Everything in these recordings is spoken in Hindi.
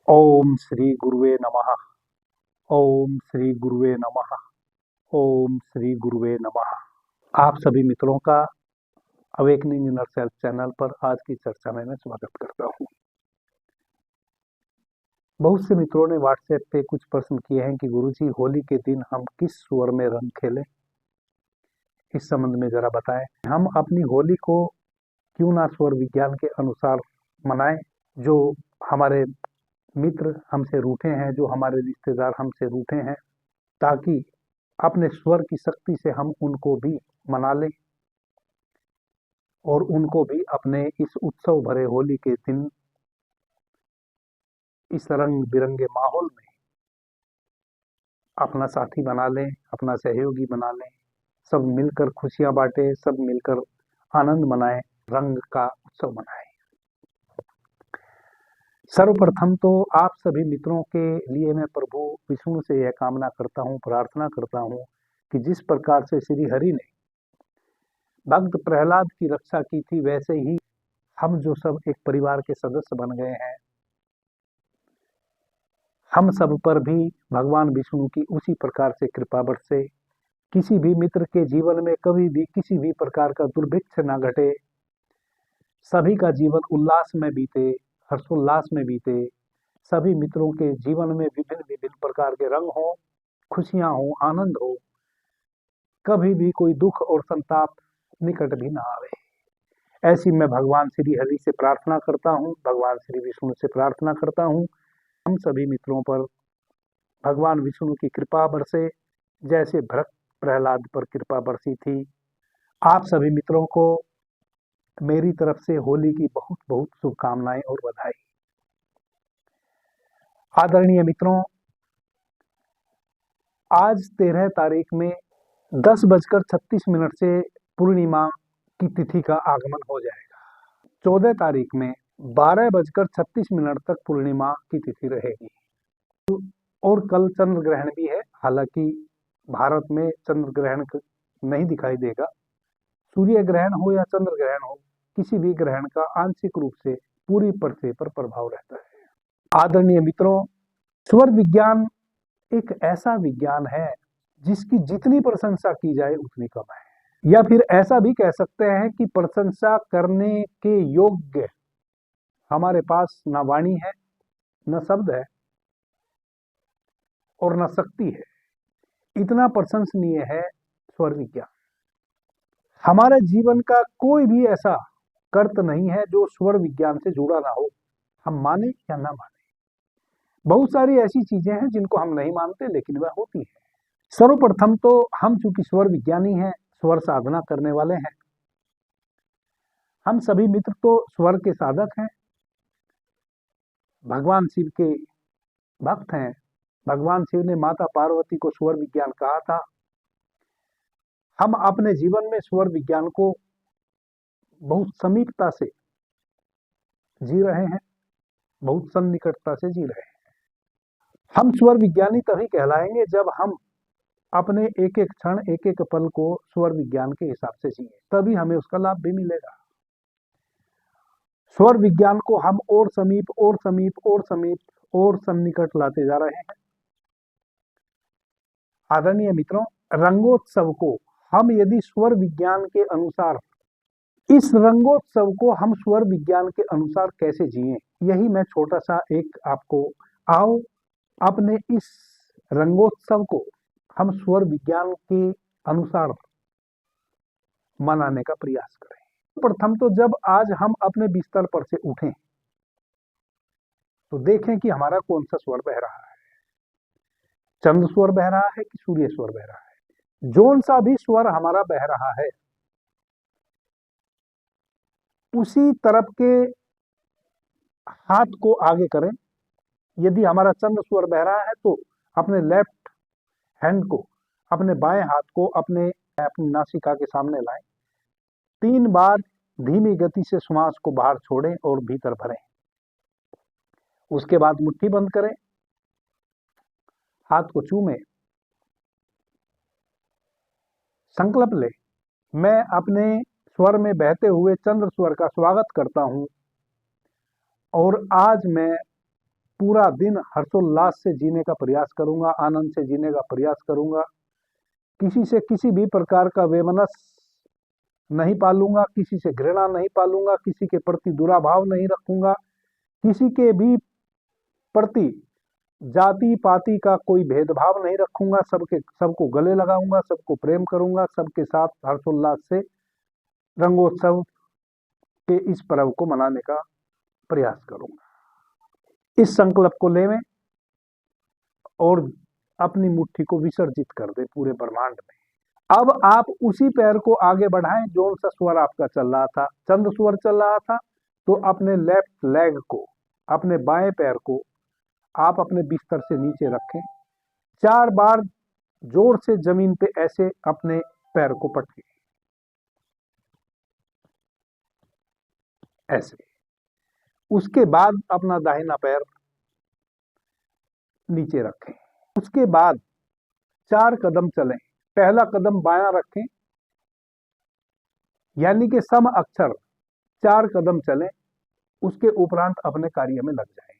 ओम श्री गुरुवे नमः। ओम श्री गुरुवे नमः। ओम श्री गुरुवे नमः। आप सभी मित्रों का अवेकनिंग इनर सेल्फ चैनल पर आज की चर्चा में मैं स्वागत करता हूं। बहुत से मित्रों ने व्हाट्सएप पे कुछ प्रश्न किए हैं कि गुरुजी होली के दिन हम किस स्वर में रंग खेलें, इस संबंध में जरा बताएं। हम अपनी होली को क्यों ना स्वर विज्ञान के अनुसार मनाएं। जो हमारे मित्र हमसे रूठे हैं, जो हमारे रिश्तेदार हमसे रूठे हैं, ताकि अपने स्वर की शक्ति से हम उनको भी मना लें और उनको भी अपने इस उत्सव भरे होली के दिन इस रंग बिरंगे माहौल में अपना साथी बना लें, अपना सहयोगी बना लें। सब मिलकर खुशियां बांटें, सब मिलकर आनंद मनाएं, रंग का उत्सव मनाएं। सर्वप्रथम तो आप सभी मित्रों के लिए मैं प्रभु विष्णु से यह कामना करता हूँ, प्रार्थना करता हूँ कि जिस प्रकार से श्री हरि ने भक्त प्रहलाद की रक्षा की थी, वैसे ही हम जो सब एक परिवार के सदस्य बन गए हैं, हम सब पर भी भगवान विष्णु की उसी प्रकार से कृपा बरसे। किसी भी मित्र के जीवन में कभी भी किसी भी प्रकार का दुर्भिक्ष न घटे, सभी का जीवन उल्लास में बीते, हर्षोल्लास में बीते। सभी मित्रों के जीवन में विभिन्न विभिन्न प्रकार के रंग हो, खुशियां हो, आनंद हो, कभी भी कोई दुख और संताप निकट भी ना आवे। ऐसी मैं भगवान श्री हरि से प्रार्थना करता हूँ, भगवान श्री विष्णु से प्रार्थना करता हूँ, हम सभी मित्रों पर भगवान विष्णु की कृपा बरसे, जैसे भक्त प्रहलाद पर कृपा बरसी थी। आप सभी मित्रों को मेरी तरफ से होली की बहुत बहुत शुभकामनाएं और बधाई। आदरणीय मित्रों, आज 13 तारीख में 10:36 से पूर्णिमा की तिथि का आगमन हो जाएगा। 14 तारीख में 12:36 तक पूर्णिमा की तिथि रहेगी और कल चंद्र ग्रहण भी है। हालांकि भारत में चंद्र ग्रहण नहीं दिखाई देगा। सूर्य ग्रहण हो या चंद्र ग्रहण हो, किसी भी ग्रहण का आंशिक रूप से पूरी पृथ्वी पर प्रभाव रहता है। आदरणीय मित्रों, स्वर विज्ञान एक ऐसा विज्ञान है जिसकी जितनी प्रशंसा की जाए उतनी कम है, या फिर ऐसा भी कह सकते हैं कि प्रशंसा करने के योग्य हमारे पास न वाणी है, न शब्द है और न शक्ति है। इतना प्रशंसनीय है स्वर विज्ञान। हमारे जीवन का कोई भी ऐसा कर्त नहीं है जो स्वर विज्ञान से जुड़ा ना हो, हम माने या ना माने। बहुत सारी ऐसी चीजें हैं जिनको हम नहीं मानते, लेकिन वह होती है। सर्वप्रथम तो हम चूंकि स्वर विज्ञानी हैं, स्वर साधना करने वाले हैं, हम सभी मित्र तो स्वर के साधक हैं, भगवान शिव के भक्त हैं। भगवान शिव ने माता पार्वती को स्वर विज्ञान कहा था। हम अपने जीवन में स्वर विज्ञान को बहुत समीपता से जी रहे हैं, बहुत सन्निकटता से जी रहे हैं। हम स्वर विज्ञानी तभी कहलाएंगे जब हम अपने एक एक क्षण, एक एक पल को स्वर विज्ञान के हिसाब से जिए, तभी हमें उसका लाभ भी मिलेगा। स्वर विज्ञान को हम और समीप और समीप और समीप और सन्निकट लाते जा रहे हैं। आदरणीय मित्रों, रंगोत्सव को हम यदि स्वर विज्ञान के अनुसार, इस रंगोत्सव को हम स्वर विज्ञान के अनुसार कैसे जिए, यही मैं छोटा सा एक आपको, आओ अपने इस रंगोत्सव को हम स्वर विज्ञान के अनुसार मनाने का प्रयास करें। प्रथम तो जब आज हम अपने बिस्तर पर से उठें तो देखें कि हमारा कौन सा स्वर बह रहा है। चंद्र स्वर बह रहा है कि सूर्य स्वर बह रहा है। जोन सा भी स्वर हमारा बह रहा है, उसी तरफ के हाथ को आगे करें। यदि हमारा चंद्र स्वर बह रहा है तो अपने लेफ्ट हैंड को, अपने बाएं हाथ को अपने नासिका के सामने लाएं। 3 बार धीमी गति से श्वास को बाहर छोड़ें और भीतर भरें। उसके बाद मुट्ठी बंद करें, हाथ को चूमें, संकल्प लें, मैं अपने स्वर में बहते हुए चंद्र स्वर का स्वागत करता हूं और आज मैं पूरा दिन हर्षोल्लास से जीने का प्रयास करूंगा, आनंद से जीने का प्रयास करूंगा। किसी से किसी भी प्रकार का वैमनस्य नहीं पालूंगा, किसी से घृणा नहीं पालूंगा, किसी के प्रति दुराभाव नहीं रखूंगा, किसी के भी प्रति जाति पाति का कोई भेदभाव नहीं रखूंगा, सबको गले लगाऊंगा, सबको प्रेम करूंगा, सबके साथ हर्षोल्लास से रंगोत्सव के इस पर्व को मनाने का प्रयास करूंगा। इस संकल्प को लेवें और अपनी मुट्ठी को विसर्जित कर दे पूरे ब्रह्मांड में। अब आप उसी पैर को आगे बढ़ाएं, जो सा स्वर आपका चल रहा था, चंद्र स्वर चल रहा था, तो अपने लेफ्ट लेग को, अपने बाएं पैर को आप अपने बिस्तर से नीचे रखें। 4 बार जोर से जमीन पे ऐसे अपने पैर को पटकें, ऐसे। उसके बाद अपना दाहिना पैर नीचे रखें। उसके बाद 4 कदम चलें। पहला कदम बायां रखें, यानी कि सम अक्षर 4 कदम चलें। उसके उपरांत अपने कार्य में लग जाएं।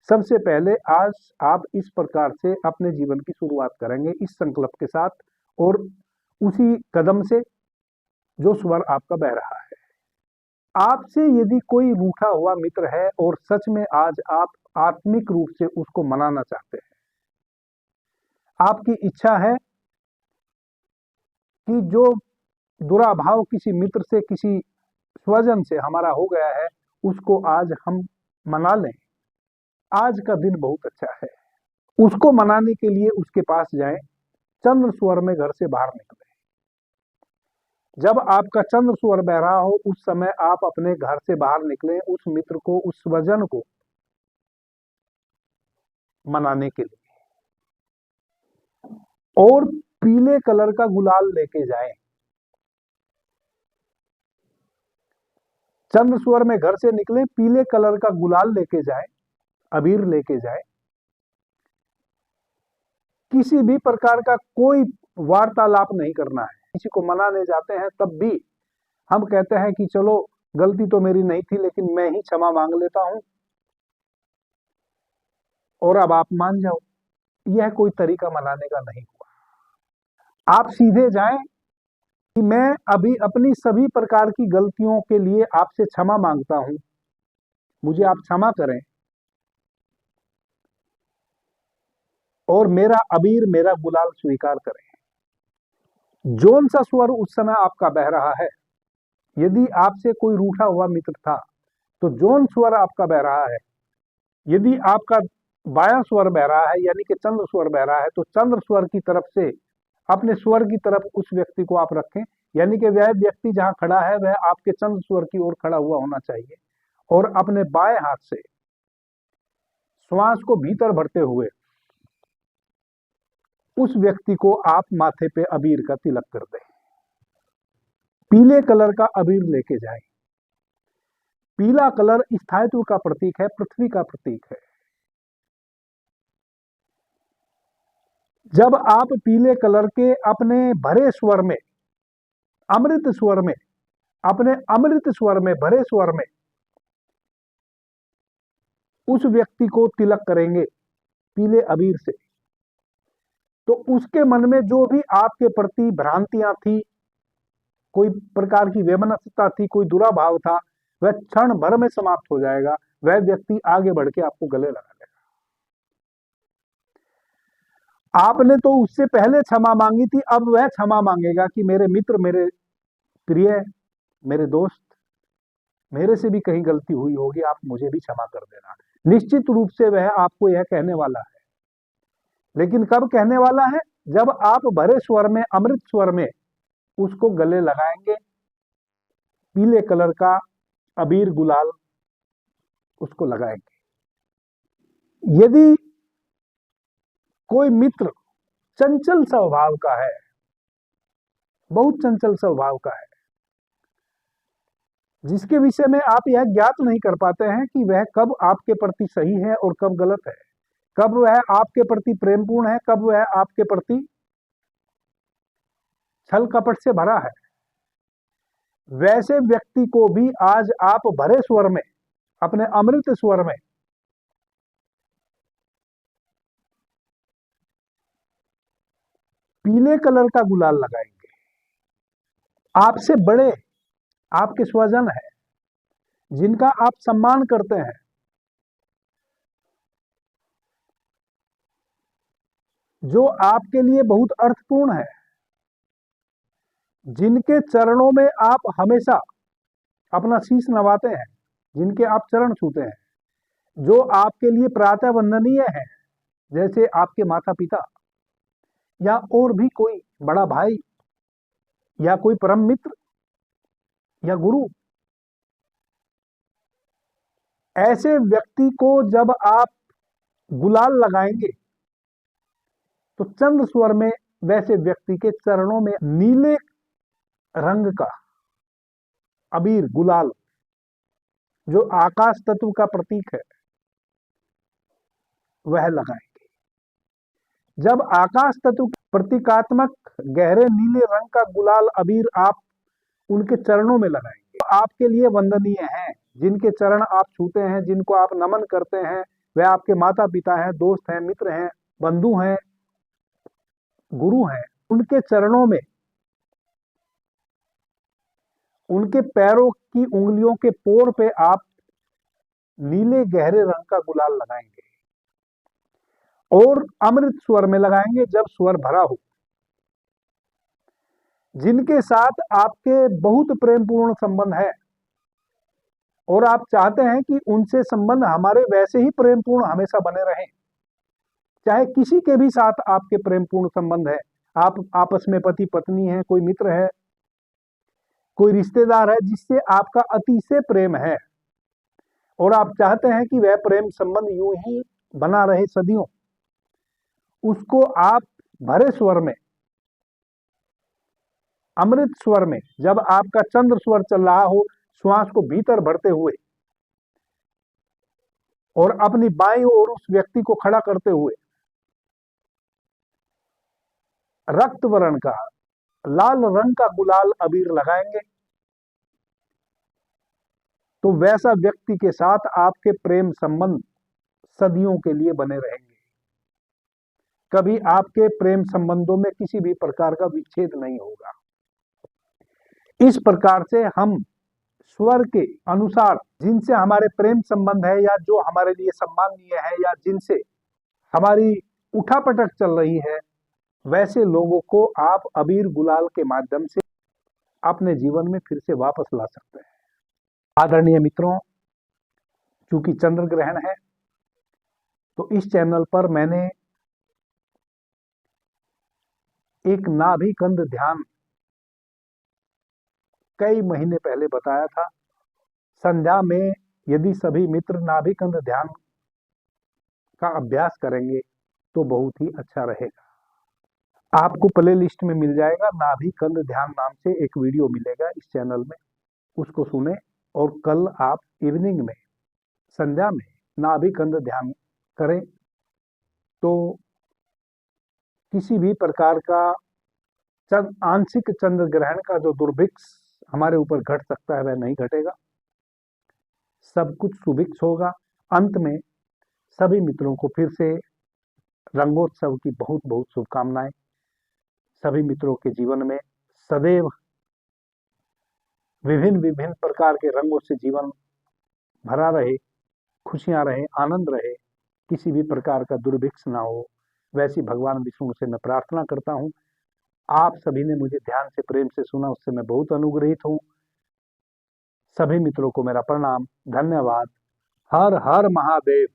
सबसे पहले आज आप इस प्रकार से अपने जीवन की शुरुआत करेंगे, इस संकल्प के साथ, और उसी कदम से जो स्वर आपका बह रहा है। आपसे यदि कोई रूठा हुआ मित्र है और सच में आज आप आत्मिक रूप से उसको मनाना चाहते हैं, आपकी इच्छा है कि जो दुराभाव किसी मित्र से, किसी स्वजन से हमारा हो गया है, उसको आज हम मना लें। आज का दिन बहुत अच्छा है। उसको मनाने के लिए उसके पास जाएं, चंद्र स्वर में घर से बाहर निकलें। जब आपका चंद्र स्वर बह रहा हो, उस समय आप अपने घर से बाहर निकलें, उस मित्र को, उस स्वजन को मनाने के लिए। और पीले कलर का गुलाल लेके जाएं। चंद्र स्वर में घर से निकले, पीले कलर का गुलाल लेके जाएं, अबीर लेके जाएं। किसी भी प्रकार का कोई वार्तालाप नहीं करना है। किसी को मनाने जाते हैं तब भी हम कहते हैं कि चलो गलती तो मेरी नहीं थी, लेकिन मैं ही क्षमा मांग लेता हूं और अब आप मान जाओ। यह कोई तरीका मनाने का नहीं हुआ। आप सीधे जाएं कि मैं अभी अपनी सभी प्रकार की गलतियों के लिए आपसे क्षमा मांगता हूं, मुझे आप क्षमा करें, और मेरा अबीर, मेरा गुलाल स्वीकार करें। जोन सा स्वर उस समय आपका बह रहा है, यदि आपसे कोई रूठा हुआ मित्र था तो जोन स्वर आपका बह रहा है। यदि आपका बायां स्वर बह रहा है, यानी कि चंद्र स्वर बह रहा है, तो चंद्र स्वर की तरफ से अपने स्वर की तरफ उस व्यक्ति को आप रखें, यानी कि वह व्यक्ति जहां खड़ा है वह आपके चंद्र स्वर की ओर खड़ा हुआ होना चाहिए। और अपने बाएं हाथ से श्वास को भीतर भरते हुए उस व्यक्ति को आप माथे पे अबीर का तिलक कर दें। पीले कलर का अबीर लेके जाएं। पीला कलर स्थायित्व का प्रतीक है, पृथ्वी का प्रतीक है। जब आप पीले कलर के अपने भरे स्वर में, अमृत स्वर में, अपने अमृत स्वर में, भरे स्वर में उस व्यक्ति को तिलक करेंगे पीले अबीर से, तो उसके मन में जो भी आपके प्रति भ्रांतियां थी, कोई प्रकार की वैमनस्यता थी, कोई दुराभाव था, वह क्षण भर में समाप्त हो जाएगा। वह व्यक्ति आगे बढ़ के आपको गले लगा लेगा। आपने तो उससे पहले क्षमा मांगी थी, अब वह क्षमा मांगेगा कि मेरे मित्र, मेरे प्रिय, मेरे दोस्त, मेरे से भी कहीं गलती हुई होगी, आप मुझे भी क्षमा कर देना। निश्चित रूप से वह आपको यह कहने वाला है, लेकिन कब कहने वाला है? जब आप भरे स्वर में, अमृत स्वर में उसको गले लगाएंगे, पीले कलर का अबीर गुलाल उसको लगाएंगे। यदि कोई मित्र चंचल स्वभाव का है, बहुत चंचल स्वभाव का है, जिसके विषय में आप यह ज्ञात नहीं कर पाते हैं कि वह कब आपके प्रति सही है और कब गलत है, कब वह आपके प्रति प्रेमपूर्ण है, कब वह आपके प्रति छल कपट से भरा है, वैसे व्यक्ति को भी आज आप भरे स्वर में, अपने अमृत स्वर में पीले कलर का गुलाल लगाएंगे। आपसे बड़े आपके स्वजन है, जिनका आप सम्मान करते हैं, जो आपके लिए बहुत अर्थपूर्ण है, जिनके चरणों में आप हमेशा अपना शीश नवाते हैं, जिनके आप चरण छूते हैं, जो आपके लिए प्रातः वंदनीय है, जैसे आपके माता पिता या और भी कोई बड़ा भाई या कोई परम मित्र या गुरु। ऐसे व्यक्ति को जब आप गुलाल लगाएंगे तो चंद्र स्वर में वैसे व्यक्ति के चरणों में नीले रंग का अबीर गुलाल, जो आकाश तत्व का प्रतीक है, वह लगाएंगे। जब आकाश तत्व प्रतीकात्मक गहरे नीले रंग का गुलाल अबीर आप उनके चरणों में लगाएंगे, तो आपके लिए वंदनीय हैं, जिनके चरण आप छूते हैं, जिनको आप नमन करते हैं, वह आपके माता पिता हैं, दोस्त हैं, मित्र हैं, बंधु हैं, गुरु हैं। उनके चरणों में उनके पैरों की उंगलियों के पोर पे आप नीले गहरे रंग का गुलाल लगाएंगे और अमृत स्वर में लगाएंगे जब स्वर भरा हो। जिनके साथ आपके बहुत प्रेमपूर्ण संबंध है और आप चाहते हैं कि उनसे संबंध हमारे वैसे ही प्रेमपूर्ण हमेशा बने रहें, चाहे किसी के भी साथ आपके प्रेमपूर्ण संबंध है, आप आपस में पति पत्नी है, कोई मित्र है, कोई रिश्तेदार है जिससे आपका अतिशय प्रेम है और आप चाहते हैं कि वह प्रेम संबंध यूं ही बना रहे सदियों, उसको आप भरे स्वर में, अमृत स्वर में, जब आपका चंद्र स्वर चल रहा हो, श्वास को भीतर भरते हुए और अपनी बाईं ओर उस व्यक्ति को खड़ा करते हुए रक्त वर्ण का लाल रंग का गुलाल अबीर लगाएंगे, तो वैसा व्यक्ति के साथ आपके प्रेम संबंध सदियों के लिए बने रहेंगे। कभी आपके प्रेम संबंधों में किसी भी प्रकार का विच्छेद नहीं होगा। इस प्रकार से हम स्वर के अनुसार जिनसे हमारे प्रेम संबंध है या जो हमारे लिए सम्माननीय है या जिनसे हमारी उठापटक चल रही है, वैसे लोगों को आप अबीर गुलाल के माध्यम से अपने जीवन में फिर से वापस ला सकते हैं। आदरणीय मित्रों, चूंकि चंद्र ग्रहण है तो इस चैनल पर मैंने एक नाभि कंद ध्यान कई महीने पहले बताया था। संध्या में यदि सभी मित्र नाभि कंद ध्यान का अभ्यास करेंगे तो बहुत ही अच्छा रहेगा। आपको प्ले लिस्ट में मिल जाएगा, नाभि कंद ध्यान नाम से एक वीडियो मिलेगा इस चैनल में, उसको सुने और कल आप इवनिंग में संध्या में नाभि कंद ध्यान करें तो किसी भी प्रकार का आंशिक चंद्र ग्रहण का जो दुर्भिक्ष हमारे ऊपर घट सकता है वह नहीं घटेगा, सब कुछ सुभिक्ष होगा। अंत में सभी मित्रों को फिर से रंगोत्सव की बहुत बहुत शुभकामनाएं। सभी मित्रों के जीवन में सदैव विभिन्न विभिन्न प्रकार के रंगों से जीवन भरा रहे, खुशियां रहे, आनंद रहे, किसी भी प्रकार का दुर्भिक्ष ना हो, वैसी भगवान विष्णु से मैं प्रार्थना करता हूं। आप सभी ने मुझे ध्यान से प्रेम से सुना, उससे मैं बहुत अनुग्रहित हूं। सभी मित्रों को मेरा प्रणाम, धन्यवाद। हर हर महादेव।